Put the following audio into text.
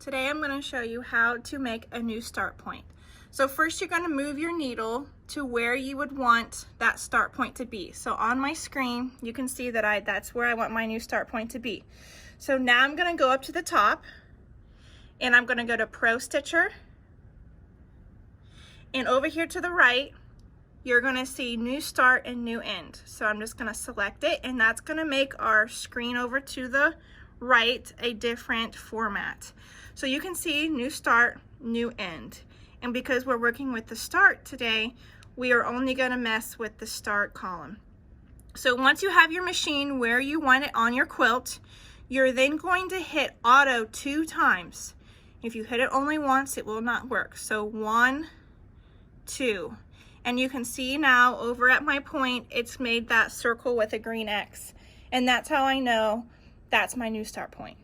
Today I'm going to show you how to make a new start point. So first you're going to move your needle to where you would want that start point to be. So on my screen you can see that that's where I want my new start point to be. So now I'm going to go up to the top and I'm going to go to ProStitcher, and over here to the right you're going to see new start and new end. So I'm just going to select it, and that's going to make our screen over to the right a different format. So you can see new start, new end. And because we're working with the start today, we are only going to mess with the start column. So once you have your machine where you want it on your quilt, you're then going to hit auto 2 times. If you hit it only once, it will not work. So 1, 2. And you can see now over at my point, it's made that circle with a green X. And that's how I know that's my new start point.